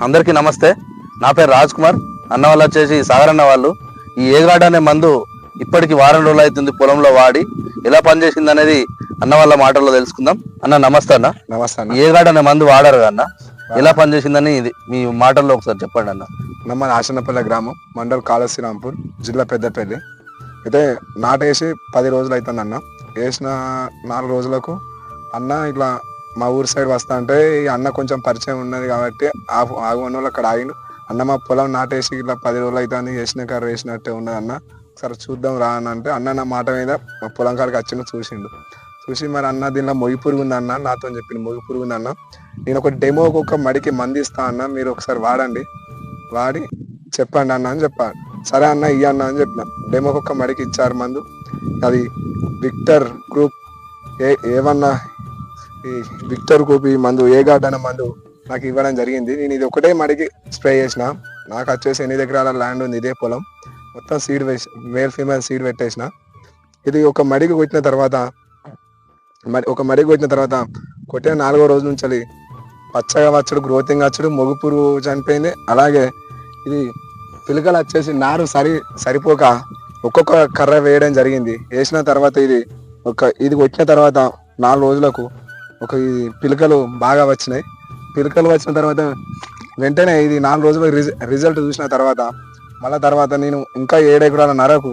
అందరికీ నమస్తే. నా పేరు రాజ్ కుమార్. అన్న వాళ్ళు వచ్చేసి సాగర్ అన్న వాళ్ళు ఈ ఏగార్డ్ అనే మందు ఇప్పటికి వారం రోజులు అవుతుంది పొలంలో వాడి ఎలా పనిచేసింది అనేది అన్న వాళ్ళ మాటల్లో తెలుసుకుందాం. అన్న నమస్తే. అన్న నమస్తే అన్న. ఏగార్డ్ అనే మందు వాడారు అన్న, ఎలా పనిచేసిందని ఇది మీ మాటల్లో ఒకసారి చెప్పండి అన్న. నమ్మ ఆశనపల్లె గ్రామం, మండల్ కాళశ్రీరాంపూర్, జిల్లా పెద్దపల్లి. అయితే నాటేసి 10 రోజులు అవుతుంది అన్న. వేసిన 4 రోజులకు అన్న ఇట్లా మా ఊరి సైడ్ వస్తా అంటే ఈ అన్న కొంచెం పరిచయం ఉన్నది కాబట్టి ఆగుమన్న వాళ్ళు అక్కడ ఆగిండు. అన్న మా పొలం నాటేసి ఇట్లా 10 రోజులు అవుతుంది, వేసిన కర్ర వేసినట్టే ఉన్నది అన్న, ఒకసారి చూద్దాం రా అని అంటే అన్న నా మాట మీద మా పొలం కాడికి వచ్చిండు. చూసి మరి అన్న దీనిలో మొగి పురుగు ఉంది అన్న, నాతో చెప్పింది మొగి పురుగు ఉంది అన్న, నేను ఒక డెమోకి ఒక మడికి మంది ఇస్తా అన్న, మీరు ఒకసారి వాడి చెప్పండి అన్న అని చెప్పాను. సరే అన్న ఇయ్య అన్న అని చెప్పిన. డెమోకి ఒక మడికి ఇచ్చారు మందు. అది విక్టర్ గ్రూప్ ఏమన్నా ఈ విక్టర్ గ్రూప్ ఈ మందు ఏగార్డ్ అనే మందు నాకు ఇవ్వడం జరిగింది. నేను ఇది ఒకటే మడికి స్ప్రే చేసిన. నాకు వచ్చేసి 8 ఎకరాల ల్యాండ్ ఉంది, ఇదే పొలం మొత్తం సీడ్ వేసి మేల్ ఫీమేల్ సీడ్ పెట్టేసిన. ఇది ఒక మడికి కొట్టిన తర్వాత కొట్టిన 4వ రోజు నుంచి పచ్చగా వచ్చడు, గ్రోతింగ్ వచ్చడు, మొగు పురుగు చనిపోయింది. అలాగే ఇది పిలకలు వచ్చేసి నారు సరిపోక ఒక్కొక్క కర్ర వేయడం జరిగింది. వేసిన తర్వాత ఇది కొట్టిన తర్వాత 4 రోజులకు ఈ పిలకలు బాగా వచ్చినాయి. పిలకలు వచ్చిన తర్వాత వెంటనే ఇది 4 రోజులకు రిజల్ట్ చూసిన తర్వాత నేను ఇంకా 7 ఎకరాల నరకు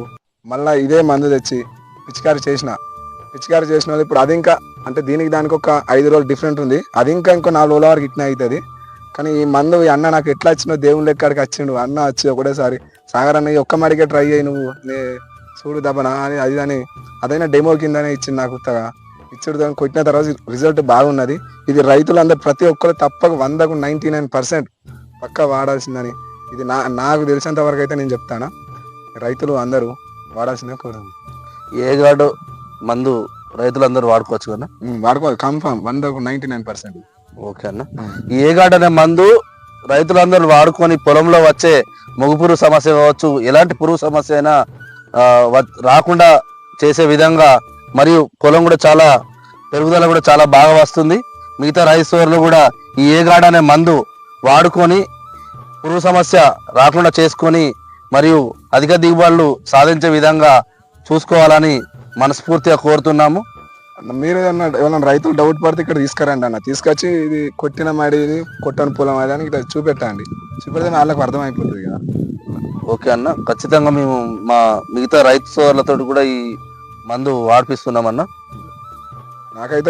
మళ్ళీ ఇదే మందు తెచ్చి పిచికారి చేసిన వాళ్ళు ఇప్పుడు అది ఇంకా అంటే దానికి ఒక 5 రోజులు డిఫరెంట్ ఉంది. అది ఇంకో 4 రోజుల వరకు ఇట్లా అవుతుంది. కానీ ఈ మందు ఈ అన్న నాకు ఎట్లా వచ్చినో దేవుని లెక్కడికి వచ్చిండు. అన్న వచ్చి ఒకటేసారి సాగర్ అన్న ఒక్క మడికే ట్రై అయ్యి నువ్వు చూడు దబ్బనా అని అదైనా డెమో కిందనే ఇచ్చింది నాకు. కొత్తగా ఇచ్చుడు దాన్ని కొట్టిన తర్వాత రిజల్ట్ బాగున్నది. ఇది రైతులందరూ ప్రతి ఒక్కరు తప్పక 100కు 99% పక్క వాడాల్సిందని ఇది నాకు తెలిసినంత వరకు అయితే నేను చెప్తాను. రైతులు అందరూ వాడాల్సిందే కూడా. ఏగార్డ్ మందు రైతులందరూ వాడుకోవచ్చు కదా? వాడుకోవాలి కన్ఫర్మ్ 100కు 99%. ఓకే అన్న. ఈ ఏగార్డ్ అనే మందు రైతులందరూ వాడుకొని పొలంలో వచ్చే మొగు పురుగు సమస్య కావచ్చు, ఎలాంటి పురుగు సమస్య అయినా రాకుండా చేసే విధంగా, మరియు పొలం కూడా చాలా పెరుగుదల కూడా చాలా బాగా వస్తుంది. మిగతా రైతు సోదరులు కూడా ఈ ఏగార్డ్ అనే మందు వాడుకొని పురుగు సమస్య రాకుండా చేసుకొని మరియు అధిక దిగుబడులు సాధించే విధంగా చూసుకోవాలని మనస్ఫూర్తిగా కోరుతున్నాము. మీరు ఏమన్నా రైతులు డౌట్ పడితే ఇక్కడ తీసుకురండి అన్న, తీసుకొచ్చి ఇది కొట్టిన మడిని కొట్టని పొలం అని ఇక్కడ చూపెడితే వాళ్ళకి అర్థమైపోతుంది కదా. ఓకే అన్న, ఖచ్చితంగా మేము మా మిగతా రైతు సోదరులతో కూడా ఈ మందు వాడిపిస్తున్నామన్నా. నాకైతే